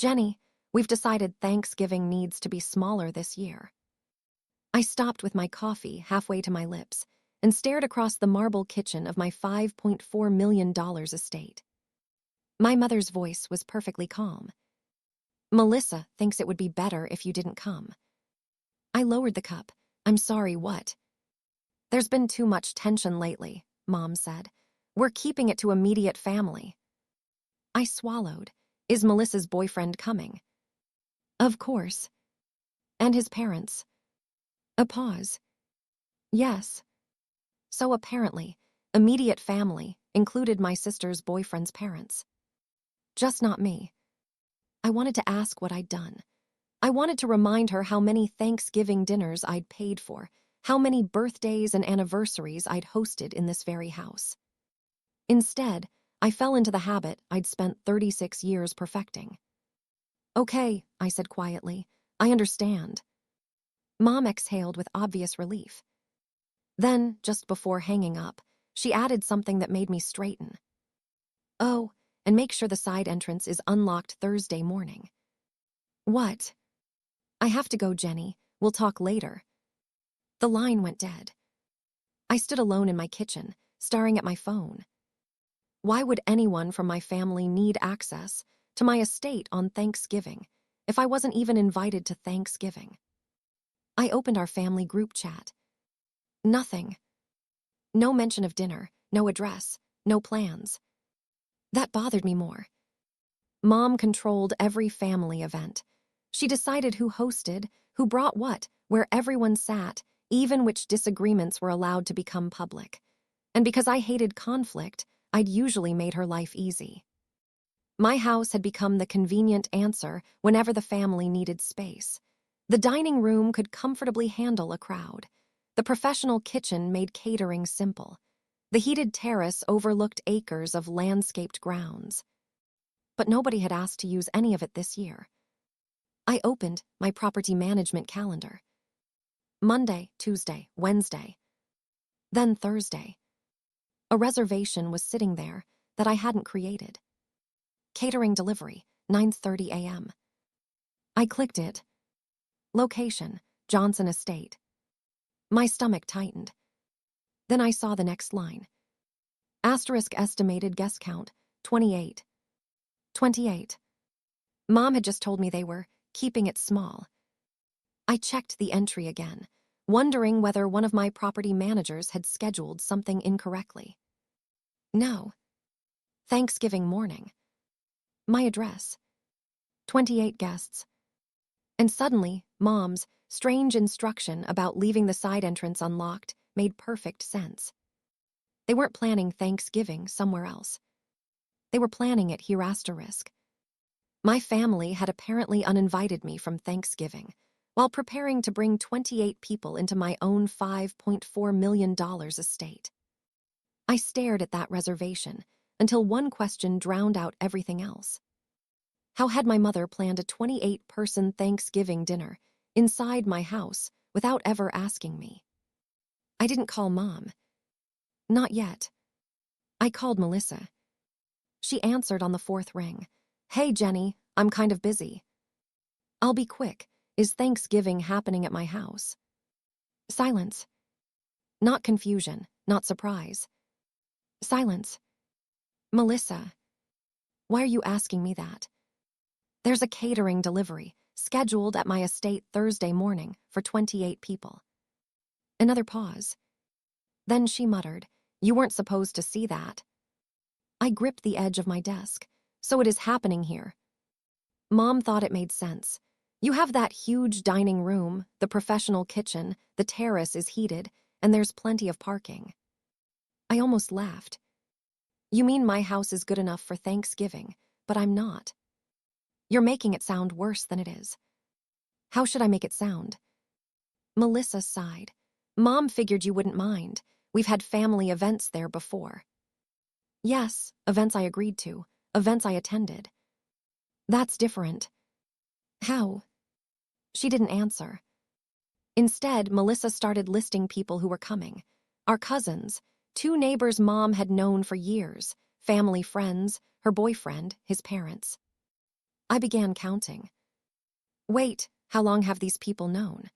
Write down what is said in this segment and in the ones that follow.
Jenny, we've decided Thanksgiving needs to be smaller this year. I stopped with my coffee halfway to my lips and stared across the marble kitchen of my $5.4 million estate. My mother's voice was perfectly calm. Melissa thinks it would be better if you didn't come. I lowered the cup. I'm sorry, what? There's been too much tension lately, Mom said. We're keeping it to immediate family. I swallowed. Is Melissa's boyfriend coming? Of course. And his parents? A pause. Yes. So apparently, immediate family included my sister's boyfriend's parents. Just not me. I wanted to ask what I'd done. I wanted to remind her how many Thanksgiving dinners I'd paid for, how many birthdays and anniversaries I'd hosted in this very house. Instead, I fell into the habit I'd spent 36 years perfecting. Okay, I said quietly. I understand. Mom exhaled with obvious relief. Then, just before hanging up, she added something that made me straighten. Oh, and make sure the side entrance is unlocked Thursday morning. What? I have to go, Jenny. We'll talk later. The line went dead. I stood alone in my kitchen, staring at my phone. Why would anyone from my family need access to my estate on Thanksgiving if I wasn't even invited to Thanksgiving? I opened our family group chat. Nothing. No mention of dinner, no address, no plans. That bothered me more. Mom controlled every family event. She decided who hosted, who brought what, where everyone sat, even which disagreements were allowed to become public. And because I hated conflict, I'd usually made her life easy. My house had become the convenient answer whenever the family needed space. The dining room could comfortably handle a crowd. The professional kitchen made catering simple. The heated terrace overlooked acres of landscaped grounds. But nobody had asked to use any of it this year. I opened my property management calendar. Monday, Tuesday, Wednesday. Then Thursday. A reservation was sitting there that I hadn't created. Catering delivery, 9:30 a.m. I clicked it. Location, Johnson Estate. My stomach tightened. Then I saw the next line. Asterisk estimated guest count, 28. 28. Mom had just told me they were keeping it small. I checked the entry again, wondering whether one of my property managers had scheduled something incorrectly. No. Thanksgiving morning. My address. 28 guests. And suddenly, Mom's strange instruction about leaving the side entrance unlocked made perfect sense. They weren't planning Thanksgiving somewhere else. They were planning it here asterisk. My family had apparently uninvited me from Thanksgiving, while preparing to bring 28 people into my own $5.4 million estate. I stared at that reservation until one question drowned out everything else. How had my mother planned a 28-person Thanksgiving dinner inside my house without ever asking me? I didn't call Mom. Not yet. I called Melissa. She answered on the fourth ring. Hey, Jenny, I'm kind of busy. I'll be quick. Is Thanksgiving happening at my house? Silence. Not confusion, not surprise. Silence. Melissa, why are you asking me that? There's a catering delivery scheduled at my estate Thursday morning for 28 people. Another pause. Then she muttered, You weren't supposed to see that. I gripped the edge of my desk. So it is happening here. Mom thought it made sense. You have that huge dining room, the professional kitchen, the terrace is heated, and there's plenty of parking. I almost laughed. You mean my house is good enough for Thanksgiving, but I'm not. You're making it sound worse than it is. How should I make it sound? Melissa sighed. Mom figured you wouldn't mind. We've had family events there before. Yes, events I agreed to, events I attended. That's different. How? She didn't answer. Instead, Melissa started listing people who were coming. Our cousins, 2 neighbors Mom had known for years, family friends, her boyfriend, his parents. I began counting. Wait, how long have these people known?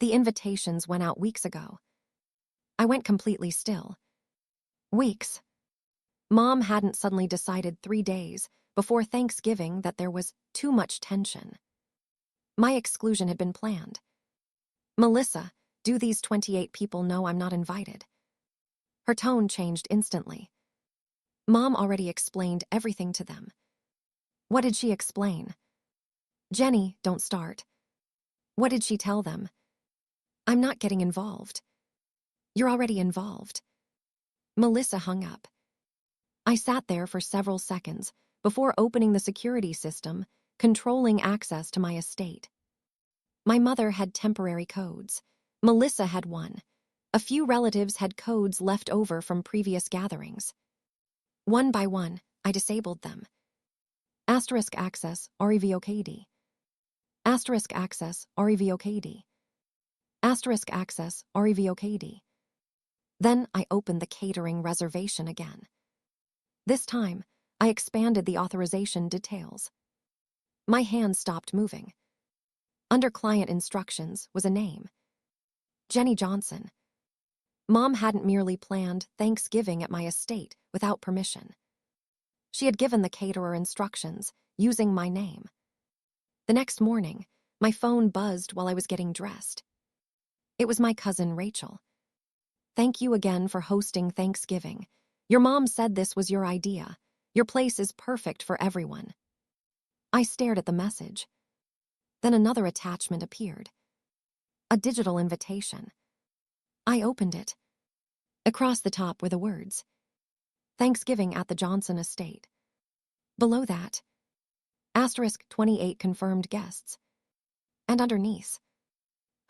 The invitations went out weeks ago. I went completely still. Weeks. Mom hadn't suddenly decided 3 days before Thanksgiving that there was too much tension. My exclusion had been planned. Melissa, do these 28 people know I'm not invited? Her tone changed instantly. Mom already explained everything to them. What did she explain? Jenny, don't start. What did she tell them? I'm not getting involved. You're already involved. Melissa hung up. I sat there for several seconds before opening the security system, controlling access to my estate. My mother had temporary codes. Melissa had one. A few relatives had codes left over from previous gatherings. One by one, I disabled them. Asterisk access, REVOKD. Asterisk access, REVOKD. Asterisk access, REVOKD. Then I opened the catering reservation again. This time, I expanded the authorization details. My hand stopped moving. Under client instructions was a name. Jenny Johnson. Mom hadn't merely planned Thanksgiving at my estate without permission. She had given the caterer instructions using my name. The next morning, my phone buzzed while I was getting dressed. It was my cousin Rachel. Thank you again for hosting Thanksgiving. Your mom said this was your idea. Your place is perfect for everyone. I stared at the message. Then another attachment appeared. A digital invitation. I opened it. Across the top were the words, Thanksgiving at the Johnson estate. Below that, asterisk 28 confirmed guests. And underneath,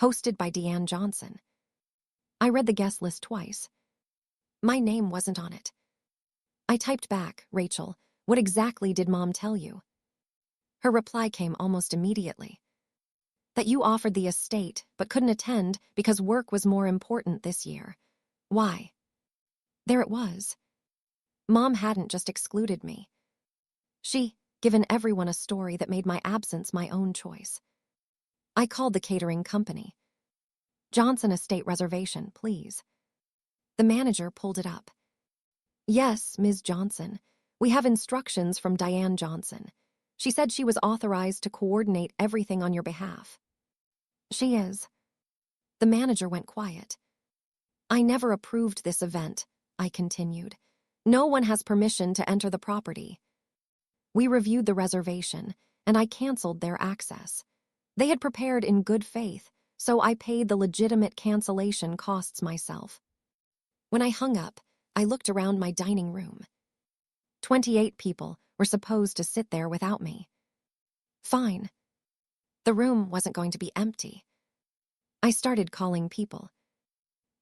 hosted by Deanne Johnson. I read the guest list twice. My name wasn't on it. I typed back, Rachel, what exactly did Mom tell you? Her reply came almost immediately. That you offered the estate but couldn't attend because work was more important this year. Why? There it was. Mom hadn't just excluded me. She given everyone a story that made my absence my own choice. I called the catering company. Johnson Estate reservation, please. The manager pulled it up. Yes, Ms. Johnson. We have instructions from Diane Johnson. She said she was authorized to coordinate everything on your behalf. She is. The manager went quiet. I never approved this event, I continued. No one has permission to enter the property. We reviewed the reservation, and I canceled their access. They had prepared in good faith, so I paid the legitimate cancellation costs myself. When I hung up, I looked around my dining room. 28 people were supposed to sit there without me. Fine. The room wasn't going to be empty. I started calling people.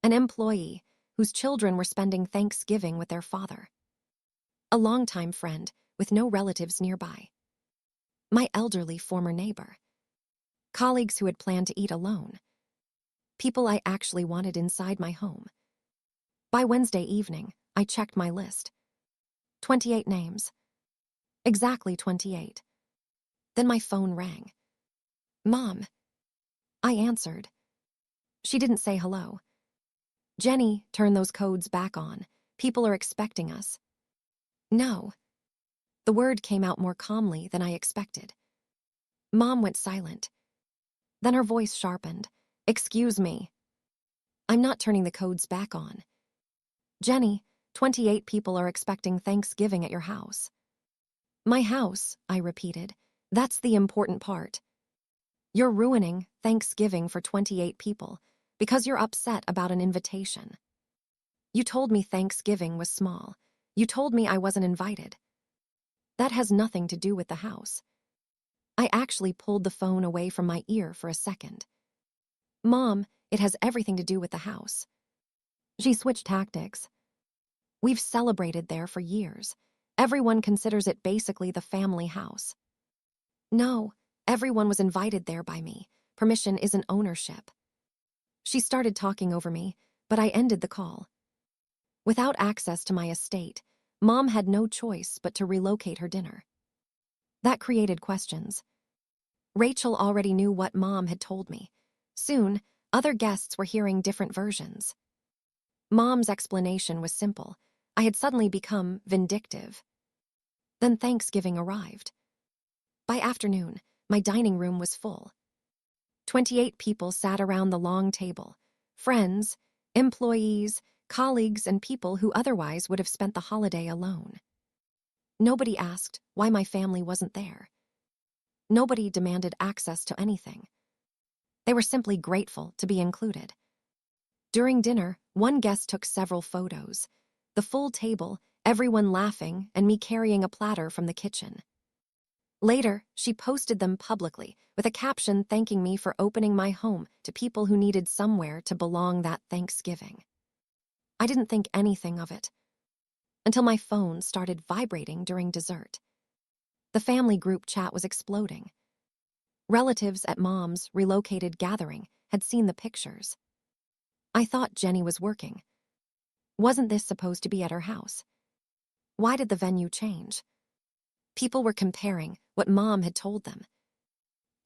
An employee whose children were spending Thanksgiving with their father. A longtime friend with no relatives nearby. My elderly former neighbor. Colleagues who had planned to eat alone. People I actually wanted inside my home. By Wednesday evening, I checked my list. 28 names. Exactly 28. Then my phone rang. Mom. I answered. She didn't say hello. Jenny, turn those codes back on. People are expecting us. No. The word came out more calmly than I expected. Mom went silent. Then her voice sharpened. Excuse me. I'm not turning the codes back on. Jenny, 28 people are expecting Thanksgiving at your house. My house, I repeated. That's the important part. You're ruining Thanksgiving for 28 people because you're upset about an invitation. You told me Thanksgiving was small. You told me I wasn't invited. That has nothing to do with the house. I actually pulled the phone away from my ear for a second. Mom, it has everything to do with the house. She switched tactics. We've celebrated there for years. Everyone considers it basically the family house. No, everyone was invited there by me. Permission isn't ownership. She started talking over me, but I ended the call. Without access to my estate, Mom had no choice but to relocate her dinner. That created questions. Rachel already knew what Mom had told me. Soon, other guests were hearing different versions. Mom's explanation was simple. I had suddenly become vindictive. Then Thanksgiving arrived. By afternoon, my dining room was full. 28 people sat around the long table. Friends, employees, colleagues, and people who otherwise would have spent the holiday alone. Nobody asked why my family wasn't there. Nobody demanded access to anything. They were simply grateful to be included. During dinner, one guest took several photos. The full table, everyone laughing, and me carrying a platter from the kitchen. Later, she posted them publicly, with a caption thanking me for opening my home to people who needed somewhere to belong that Thanksgiving. I didn't think anything of it, until my phone started vibrating during dessert. The family group chat was exploding. Relatives at Mom's relocated gathering had seen the pictures. I thought Jenny was working. Wasn't this supposed to be at her house? Why did the venue change? People were comparing what Mom had told them.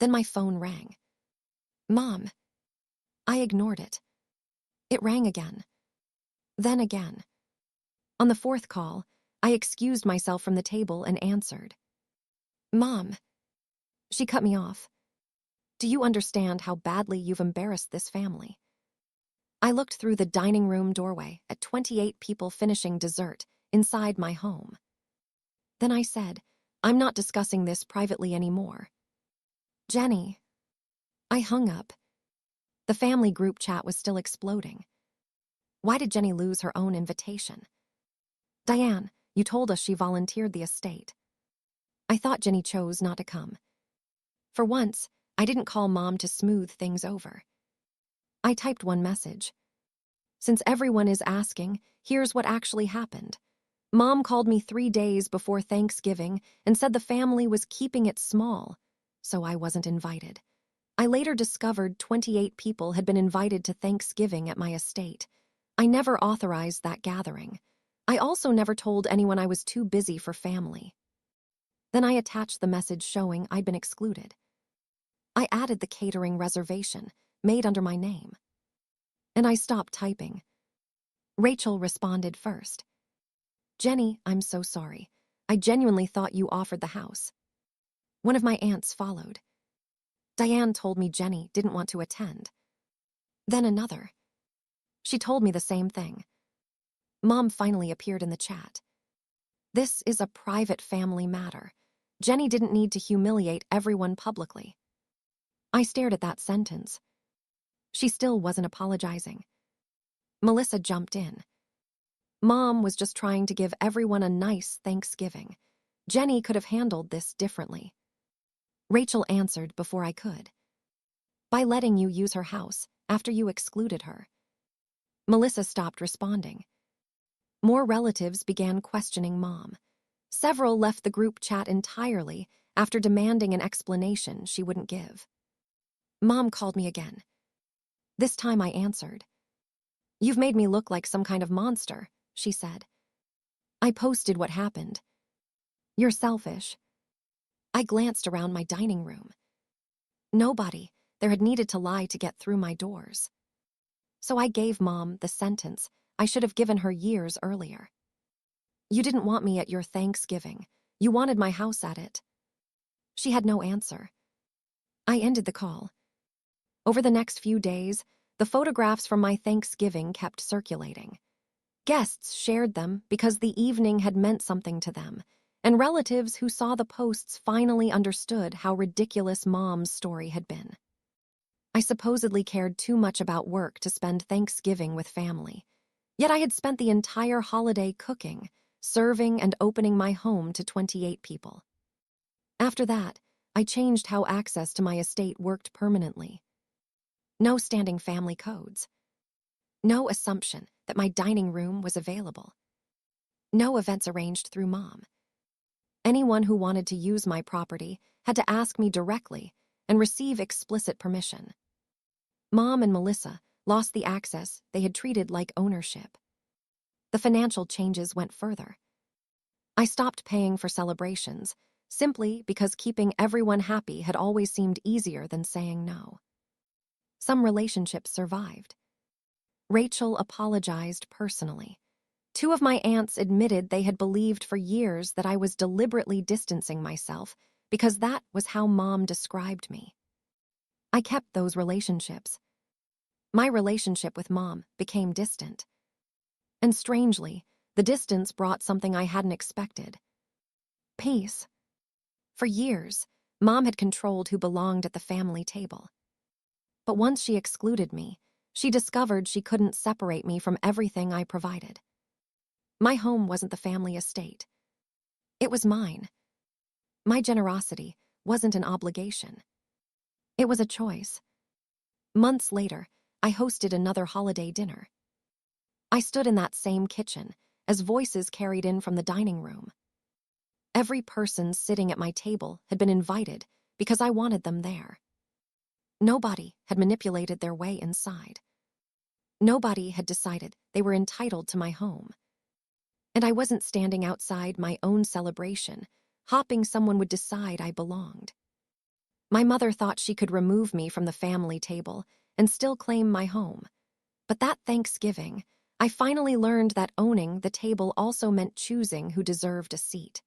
Then my phone rang. Mom. I ignored it. It rang again. Then again. On the fourth call, I excused myself from the table and answered. Mom. She cut me off. Do you understand how badly you've embarrassed this family? I looked through the dining room doorway at 28 people finishing dessert inside my home. Then I said, I'm not discussing this privately anymore. Jenny. I hung up. The family group chat was still exploding. Why did Jenny lose her own invitation? Diane, you told us she volunteered the estate. I thought Jenny chose not to come. For once, I didn't call Mom to smooth things over. I typed one message. Since everyone is asking, here's what actually happened. Mom called me 3 days before Thanksgiving and said the family was keeping it small, so I wasn't invited. I later discovered 28 people had been invited to Thanksgiving at my estate. I never authorized that gathering. I also never told anyone I was too busy for family. Then I attached the message showing I'd been excluded. I added the catering reservation, made under my name. And I stopped typing. Rachel responded first. Jenny, I'm so sorry. I genuinely thought you offered the house. One of my aunts followed. Diane told me Jenny didn't want to attend. Then another. She told me the same thing. Mom finally appeared in the chat. This is a private family matter. Jenny didn't need to humiliate everyone publicly. I stared at that sentence. She still wasn't apologizing. Melissa jumped in. Mom was just trying to give everyone a nice Thanksgiving. Jenny could have handled this differently. Rachel answered before I could. By letting you use her house after you excluded her. Melissa stopped responding. More relatives began questioning Mom. Several left the group chat entirely after demanding an explanation she wouldn't give. Mom called me again. This time I answered. You've made me look like some kind of monster, she said. I posted what happened. You're selfish. I glanced around my dining room. Nobody there had needed to lie to get through my doors. So I gave Mom the sentence I should have given her years earlier. You didn't want me at your Thanksgiving. You wanted my house at it. She had no answer. I ended the call. Over the next few days, the photographs from my Thanksgiving kept circulating. Guests shared them because the evening had meant something to them, and relatives who saw the posts finally understood how ridiculous Mom's story had been. I supposedly cared too much about work to spend Thanksgiving with family, yet I had spent the entire holiday cooking, serving, and opening my home to 28 people. After that, I changed how access to my estate worked permanently. No standing family codes. No assumption that my dining room was available. No events arranged through Mom. Anyone who wanted to use my property had to ask me directly and receive explicit permission. Mom and Melissa lost the access they had treated like ownership. The financial changes went further. I stopped paying for celebrations, simply because keeping everyone happy had always seemed easier than saying no. Some relationships survived. Rachel apologized personally. Two of my aunts admitted they had believed for years that I was deliberately distancing myself because that was how Mom described me. I kept those relationships. My relationship with Mom became distant. And strangely, the distance brought something I hadn't expected. Peace. For years, Mom had controlled who belonged at the family table. But once she excluded me, she discovered she couldn't separate me from everything I provided. My home wasn't the family estate. It was mine. My generosity wasn't an obligation. It was a choice. Months later, I hosted another holiday dinner. I stood in that same kitchen as voices carried in from the dining room. Every person sitting at my table had been invited because I wanted them there. Nobody had manipulated their way inside. Nobody had decided they were entitled to my home. And I wasn't standing outside my own celebration, hoping someone would decide I belonged. My mother thought she could remove me from the family table and still claim my home. But that Thanksgiving, I finally learned that owning the table also meant choosing who deserved a seat.